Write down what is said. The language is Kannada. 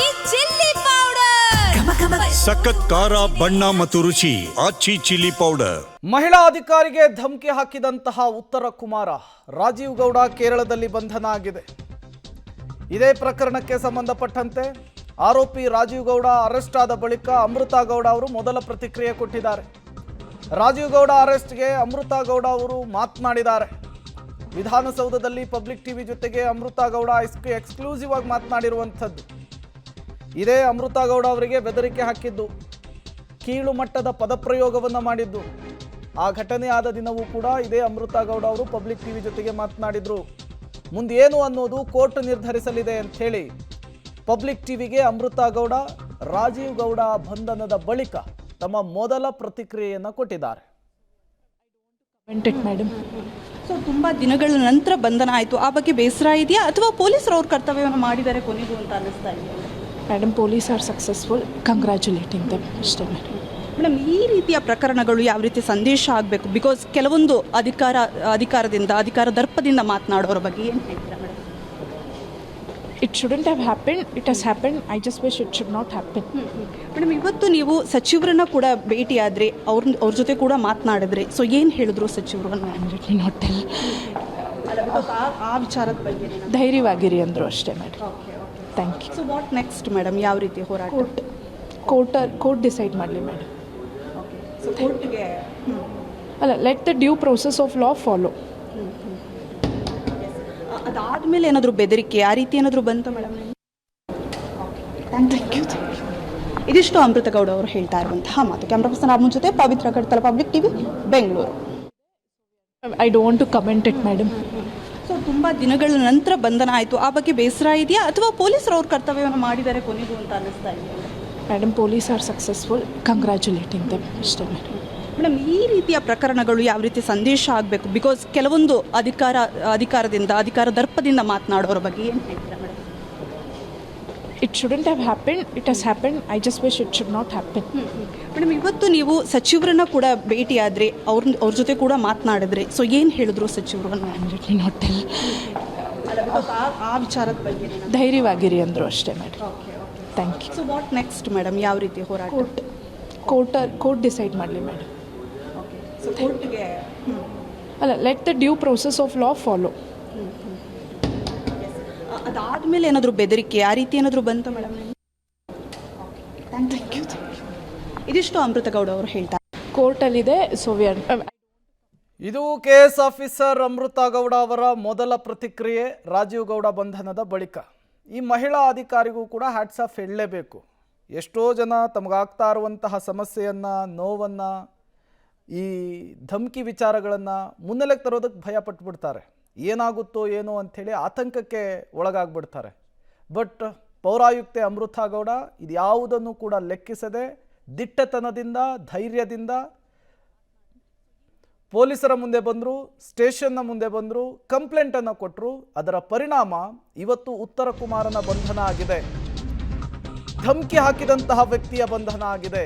ಆಚಿ ಚಿಲ್ಲಿ ಪೌಡರ್ ಸಖತ್ ಖಾರ ಬಣ್ಣ ಮತ್ತು ರುಚಿ ಆಚಿ ಚಿಲ್ಲಿ ಪೌಡರ್. ಮಹಿಳಾ ಅಧಿಕಾರಿಗೆ ಧಮಕಿ ಹಾಕಿದಂತಹ ಉತ್ತರ ಕುಮಾರ ರಾಜೀವ್ ಗೌಡ ಕೇರಳದಲ್ಲಿ ಬಂಧನ ಆಗಿದೆ. ಇದೇ ಪ್ರಕರಣಕ್ಕೆ ಸಂಬಂಧಪಟ್ಟಂತೆ ಆರೋಪಿ ರಾಜೀವ್ ಗೌಡ ಅರೆಸ್ಟ್ ಆದ ಬಳಿಕ ಅಮೃತಾ ಗೌಡ ಅವರು ಮೊದಲ ಪ್ರತಿಕ್ರಿಯೆ ಕೊಟ್ಟಿದ್ದಾರೆ. ರಾಜೀವ್ ಗೌಡ ಅರೆಸ್ಟ್ಗೆ ಅಮೃತಾ ಗೌಡ ಅವರು ಮಾತನಾಡಿದ್ದಾರೆ. ವಿಧಾನಸೌಧದಲ್ಲಿ ಪಬ್ಲಿಕ್ ಟಿವಿ ಜೊತೆಗೆ ಅಮೃತಾ ಗೌಡ ಎಕ್ಸ್ಕ್ಲೂಸಿವ್ ಆಗಿ ಮಾತನಾಡಿರುವಂಥದ್ದು. ಇದೇ ಅಮೃತಾ ಗೌಡ ಅವರಿಗೆ ಬೆದರಿಕೆ ಹಾಕಿದ್ದು, ಕೀಳು ಮಟ್ಟದ ಪದಪ್ರಯೋಗವನ್ನು ಮಾಡಿದ್ದು. ಆ ಘಟನೆ ಆದ ದಿನವೂ ಕೂಡ ಇದೇ ಅಮೃತಾ ಗೌಡ ಅವರು ಪಬ್ಲಿಕ್ ಟಿವಿ ಜೊತೆಗೆ ಮಾತನಾಡಿದ್ರು. ಮುಂದೇನು ಅನ್ನೋದು ಕೋರ್ಟ್ ನಿರ್ಧರಿಸಲಿದೆ ಅಂಥೇಳಿ ಪಬ್ಲಿಕ್ ಟಿವಿಗೆ ಅಮೃತಾ ಗೌಡ ರಾಜೀವ್ ಗೌಡ ಬಂಧನದ ಬಳಿಕ ತಮ್ಮ ಮೊದಲ ಪ್ರತಿಕ್ರಿಯೆಯನ್ನು ಕೊಟ್ಟಿದ್ದಾರೆ. ಮೇಡಮ್, ಸೊ ತುಂಬ ದಿನಗಳ ನಂತರ ಬಂಧನ ಆಯಿತು, ಆ ಬಗ್ಗೆ ಬೇಸರ ಇದೆಯಾ ಅಥವಾ ಪೊಲೀಸರು ಅವ್ರ ಕರ್ತವ್ಯವನ್ನು ಮಾಡಿದ್ದಾರೆ ಕೊನೆಗೂ ಅಂತ ಅನ್ನಿಸ್ತಾ ಇದೆಯಾ? Madam, police are successful, congratulating them ಅಷ್ಟೇ ಮೇಡಮ್. ಮೇಡಮ್, ಈ ರೀತಿಯ ಪ್ರಕರಣಗಳು ಯಾವ ರೀತಿ ಸಂದೇಶ ಆಗಬೇಕು? ಬಿಕಾಸ್ ಕೆಲವೊಂದು ಅಧಿಕಾರ ದರ್ಪದಿಂದ ಮಾತನಾಡೋರ ಬಗ್ಗೆ ಏನು ಹೇಳ್ತೀರಾ madam? It shouldn't have happened, it has happened, I just wish it should not happen. Madam, ಇವತ್ತು ನೀವು ಸಚಿವರನ್ನ ಕೂಡ ಭೇಟಿಯಾದರೆ ಅವ್ರ ಜೊತೆ ಕೂಡ ಮಾತನಾಡಿದ್ರೆ, ಸೊ ಏನು ಹೇಳಿದ್ರು ಸಚಿವರನ್ನ? ನಾಟ್ ಟೆಲ್, ಆ ವಿಚಾರದ ಬಗ್ಗೆ ಧೈರ್ಯವಾಗಿರಿ ಅಂದರು ಅಷ್ಟೇ madam. Thank you. So what next madam? ಯಾವ ರೀತಿ ಹೋರಾಟ? ಕೋರ್ಟ್ ಡಿಸೈಡ್ ಮಾಡಲಿ ಮೇಡಮ್. ಸೊ ಕೋರ್ಟ್ಗೆ ಅಲ್ಲ, let the due process of law follow. ಅದಾದಮೇಲೆ ಏನಾದರೂ ಬೆದರಿಕೆ ಆ ರೀತಿ ಏನಾದರೂ ಬಂತ ಮೇಡಮ್? Thank you. ಇದಿಷ್ಟು ಅಮೃತಾ ಗೌಡ ಅವರು ಹೇಳ್ತಾ ಇರುವಂತಹ ಮಾತು. ಕ್ಯಾಮ್ರಾ ಪರ್ಸನ್ ರಾಮನ್ ಜೊತೆ Pavitra Kadtala, public TV, Bengaluru. I don't want to comment it madam. So ತುಂಬ ದಿನಗಳ ನಂತರ ಬಂಧನ ಆಯಿತು, ಆ ಬಗ್ಗೆ ಬೇಸರ ಇದೆಯಾ ಅಥವಾ ಪೊಲೀಸರು ಅವ್ರ ಕರ್ತವ್ಯವನ್ನು ಮಾಡಿದ್ದಾರೆ ಕೊನೆಗೂ ಅಂತ ಅನ್ನಿಸ್ತಾ ಇದೆಯಾ? Madam, police are successful, congratulating them ಅಷ್ಟೇ ಮೇಡಮ್. ಮೇಡಮ್, ಈ ರೀತಿಯ ಪ್ರಕರಣಗಳು ಯಾವ ರೀತಿ ಸಂದೇಶ ಆಗಬೇಕು? ಬಿಕಾಸ್ ಕೆಲವೊಂದು ಅಧಿಕಾರ ದರ್ಪದಿಂದ ಮಾತನಾಡೋರ ಬಗ್ಗೆ ಏನು ಹೇಳ್ತೀರಾ madam? It shouldn't have happened, it has happened, I just wish it should not happen. Madam, ಇವತ್ತು ನೀವು ಸಚಿವರನ್ನ ಕೂಡ ಭೇಟಿಯಾದರೆ ಅವ್ರ ಜೊತೆ ಕೂಡ ಮಾತನಾಡಿದ್ರೆ, ಸೊ ಏನು ಹೇಳಿದ್ರು ಸಚಿವರನ್ನ? ನಾಟ್ ಟೆಲ್, ಆ ವಿಚಾರದ ಬಗ್ಗೆ ಧೈರ್ಯವಾಗಿರಿ ಅಂದರು ಅಷ್ಟೇ madam. Thank you. So what next madam? ಯಾವ ರೀತಿ ಹೋರಾಟ? ಕೋರ್ಟ್ ಡಿಸೈಡ್ ಮಾಡಲಿ ಮೇಡಮ್. ಸೊ ಕೋರ್ಟ್ಗೆ ಅಲ್ಲ, let the due process of law follow. ಅದಾದಮೇಲೆ ಏನಾದರೂ ಬೆದರಿಕೆ ಆ ರೀತಿ ಏನಾದರೂ ಬಂತ ಮೇಡಮ್? Thank you. ಇದಿಷ್ಟು ಅಮೃತಾ ಗೌಡ ಅವರು ಹೇಳ್ತಾರೆ. ಕೋರ್ಟಲ್ಲಿದೆ, ಸೊ ವಿ ಆರ್. ಇದು KS ಆಫೀಸರ್ ಅಮೃತಾ ಗೌಡ ಅವರ ಮೊದಲ ಪ್ರತಿಕ್ರಿಯೆ ರಾಜೀವ್ ಗೌಡ ಬಂಧನದ ಬಳಿಕ. ಈ ಮಹಿಳಾ ಅಧಿಕಾರಿಗೂ ಕೂಡ ಹ್ಯಾಟ್ಸ್ ಆಫ್ ಹೇಳಲೇಬೇಕು. ಎಷ್ಟೋ ಜನ ತಮಗಾಗ್ತಾ ಇರುವಂತಹ ಸಮಸ್ಯೆಯನ್ನು, ನೋವನ್ನು, ಈ ಧಮಕಿ ವಿಚಾರಗಳನ್ನು ಮುನ್ನೆಲೆಗೆ ತರೋದಕ್ಕೆ ಭಯ ಪಟ್ಟುಬಿಡ್ತಾರೆ. ಏನಾಗುತ್ತೋ ಏನೋ ಅಂಥೇಳಿ ಆತಂಕಕ್ಕೆ ಒಳಗಾಗ್ಬಿಡ್ತಾರೆ. ಬಟ್ ಪೌರಾಯುಕ್ತೆ ಅಮೃತಾ ಗೌಡ ಇದು ಯಾವುದನ್ನು ಕೂಡ ಲೆಕ್ಕಿಸದೆ ದಿಟ್ಟತನದಿಂದ, ಧೈರ್ಯದಿಂದ ಪೊಲೀಸರ ಮುಂದೆ ಬಂದರು, ಸ್ಟೇಷನ್ನ ಮುಂದೆ ಬಂದರು, ಕಂಪ್ಲೇಂಟನ್ನು ಕೊಟ್ಟರು. ಅದರ ಪರಿಣಾಮ ಇವತ್ತು ಉತ್ತರ ಕುಮಾರನ ಬಂಧನ ಆಗಿದೆ. ಧಮಕಿ ಹಾಕಿದಂತಹ ವ್ಯಕ್ತಿಯ ಬಂಧನ ಆಗಿದೆ.